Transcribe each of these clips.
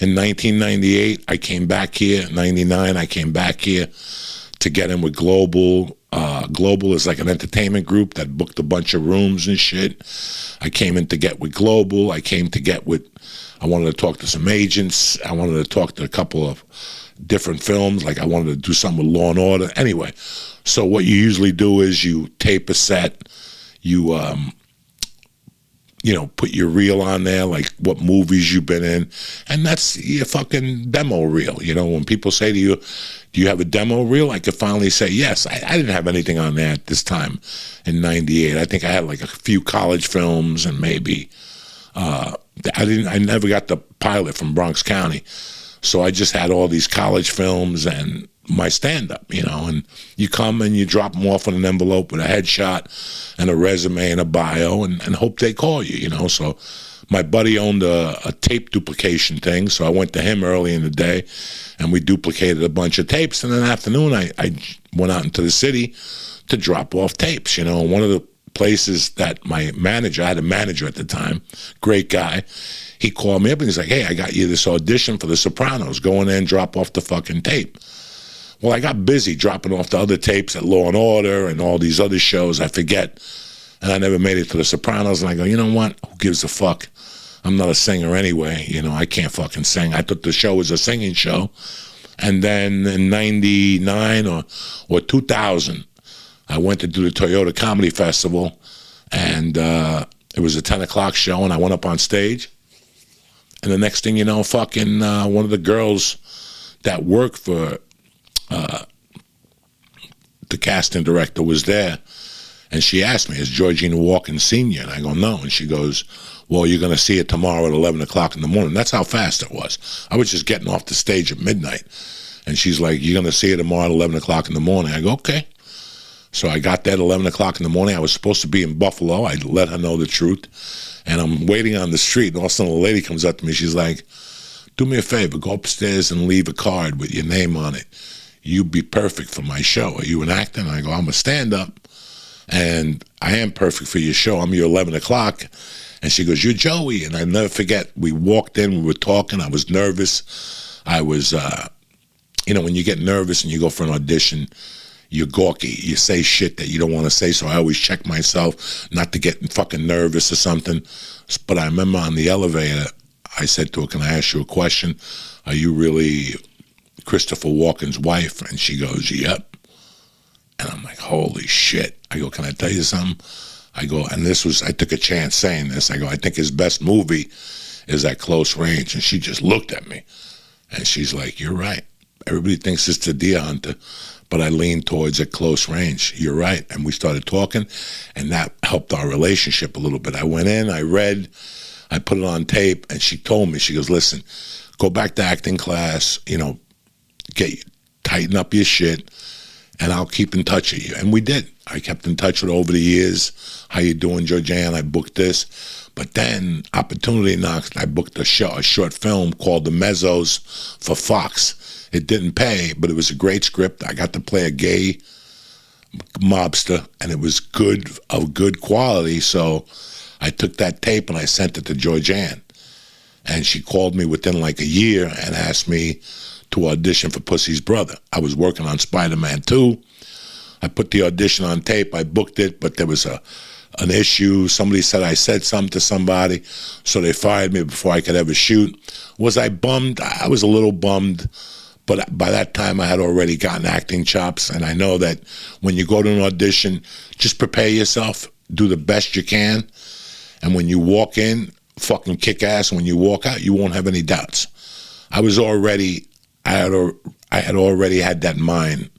In 1998, I came back here. 99, I came back here to get in with Global. Global is like an entertainment group that booked a bunch of rooms and shit. I came in to get with Global. I wanted to talk to some agents. I wanted to talk to a couple of different films. Like I wanted to do something with Law and Order. Anyway, so what you usually do is you tape a set. You put your reel on there, like what movies you've been in, and that's your fucking demo reel. When people say to you, do you have a demo reel? I could finally say, yes. I didn't have anything on there at this time in 98. I think I had like a few college films and maybe, I never got the pilot from Bronx County. So I just had all these college films and my stand-up, and you come and you drop them off in an envelope with a headshot and a resume and a bio and hope they call you, So my buddy owned a tape duplication thing, so I went to him early in the day and we duplicated a bunch of tapes. And in the afternoon, I went out into the city to drop off tapes, One of the places that my manager, I had a manager at the time, great guy, he called me up and he's like, hey, I got you this audition for The Sopranos. Go in there and drop off the fucking tape. Well, I got busy dropping off the other tapes at Law and Order and all these other shows, I forget. And I never made it to The Sopranos. And I go, you know what? Who gives a fuck? I'm not a singer anyway. I can't fucking sing. I thought the show was a singing show. And then in 99 or 2000, I went to do the Toyota Comedy Festival. And it was a 10 o'clock show. And I went up on stage. And the next thing you know, fucking one of the girls that worked for the casting director was there, and she asked me, is Georgina walking senior? And I go, no. And she goes, well, you're going to see it tomorrow at 11 o'clock in the morning. That's how fast it was. I was just getting off the stage at midnight. And she's like, you're going to see it tomorrow at 11 o'clock in the morning. I go, okay. So I got there at 11 o'clock in the morning. I was supposed to be in Buffalo. I let her know the truth. And I'm waiting on the street, and all of a sudden a lady comes up to me. She's like, do me a favor, go upstairs and leave a card with your name on it. You'd be perfect for my show. Are you an actor? And I go, I'm a stand-up, and I am perfect for your show. I'm your 11 o'clock. And she goes, you're Joey. And I never forget, we walked in, we were talking. I was nervous. I was, when you get nervous and you go for an audition, you're gawky. You say shit that you don't want to say, so I always check myself not to get fucking nervous or something. But I remember on the elevator, I said to her, can I ask you a question? Are you really Christopher Walken's wife? And she goes, yep. And I'm like, holy shit. I go, can I tell you something? I go, and I took a chance saying this. I go, I think his best movie is At Close Range. And she just looked at me. And she's like, you're right. Everybody thinks it's the Deer Hunter, but I leaned towards At Close Range. You're right. And we started talking, and that helped our relationship a little bit. I went in, I read, I put it on tape, and she told me, she goes, listen, go back to acting class, tighten up your shit, and I'll keep in touch with you. And we did. I kept in touch with her over the years. How you doing, Georgianne? I booked this. But then opportunity knocked. I booked a short film called The Mezzos for Fox. It didn't pay, but it was a great script. I got to play a gay mobster, and it was good, of good quality. So I took that tape and I sent it to Georgianne. And she called me within like a year and asked me to audition for Pussy's Brother. I was working on Spider-Man 2. I put the audition on tape. I booked it, but there was an issue. Somebody said I said something to somebody, so they fired me before I could ever shoot. Was I bummed? I was a little bummed, but by that time I had already gotten acting chops, and I know that when you go to an audition, just prepare yourself, do the best you can, and when you walk in, fucking kick ass. When you walk out, you won't have any doubts. I had already had that mind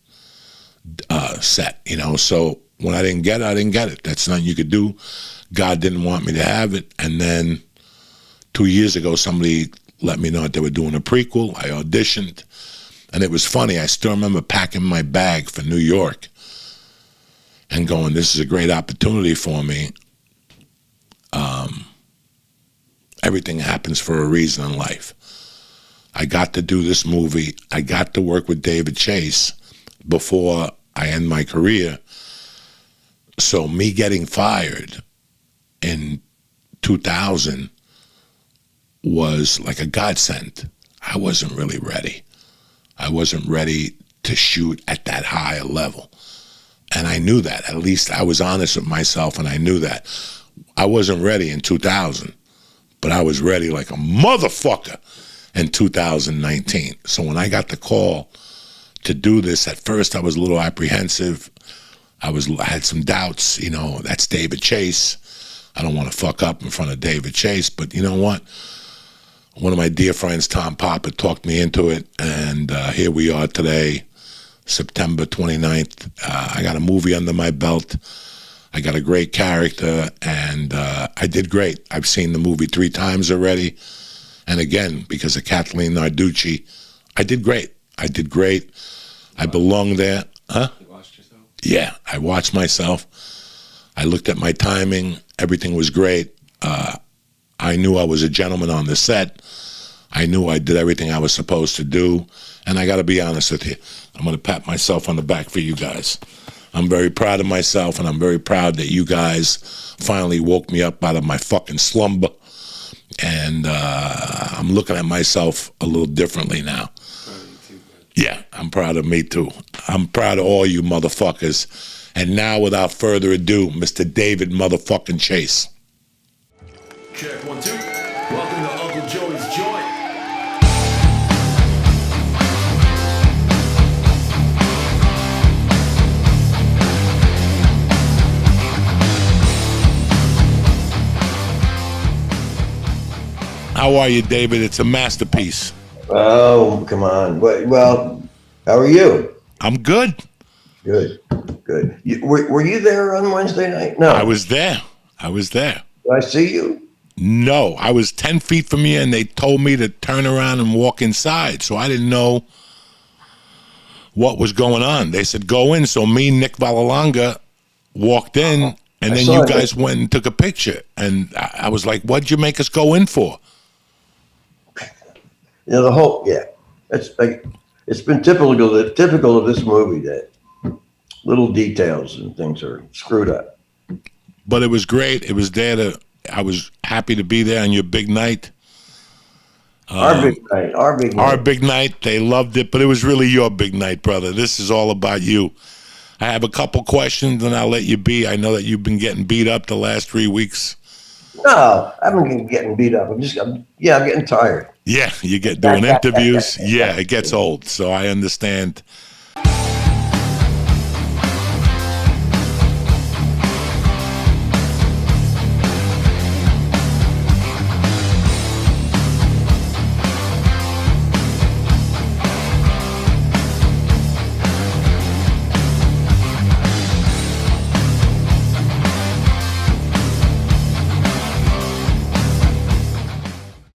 set, so when I didn't get it, I didn't get it. That's nothing you could do. God didn't want me to have it. And then 2 years ago, somebody let me know that they were doing a prequel. I auditioned, and it was funny. I still remember packing my bag for New York and going, this is a great opportunity for me. Everything happens for a reason in life. I got to do this movie. I got to work with David Chase before I end my career. So me getting fired in 2000 was like a godsend. I wasn't really ready. I wasn't ready to shoot at that high a level. And I knew that. At least I was honest with myself, and I knew that. I wasn't ready in 2000, but I was ready like a motherfucker in 2019. So when I got the call to do this, at first I was a little apprehensive. I had some doubts, you know, that's David Chase. I don't want to fuck up in front of David Chase, but you know what? One of my dear friends, Tom Popper, talked me into it, and here we are today, September 29th. I got a movie under my belt. I got a great character, and I did great. I've seen the movie 3 times already, and again, because of Kathleen Narducci, I did great. I did great. I belong there. Huh? You watched yourself? Yeah, I watched myself. I looked at my timing. Everything was great. I knew I was a gentleman on the set. I knew I did everything I was supposed to do. And I got to be honest with you. I'm going to pat myself on the back for you guys. I'm very proud of myself, and I'm very proud that you guys finally woke me up out of my fucking slumber. And I'm looking at myself a little differently now. Yeah, I'm proud of me too. I'm proud of all you motherfuckers. And now, without further ado, Mr. David motherfucking Chase. Check 1, 2. Welcome to Uncle Joey's Joint. How are you, David? It's a masterpiece. Oh, come on. Well, how are you? I'm good. Good. Were you there on Wednesday night? No. I was there. Did I see you? No, I was 10 feet from you, and they told me to turn around and walk inside, so I didn't know what was going on. They said, go in, so me and Nick Valalanga walked in, and then you guys went and took a picture, and I was like, what'd you make us go in for? You know, it's been typical of this movie that little details and things are screwed up. But it was great. It was there I was happy to be there on your big night. Our big night. They loved it, but it was really your big night, brother. This is all about you. I have a couple questions, and I'll let you be. I know that you've been getting beat up the last 3 weeks. No, I haven't been getting beat up. I'm getting tired. Yeah, you get doing interviews. Yeah, it gets old. So I understand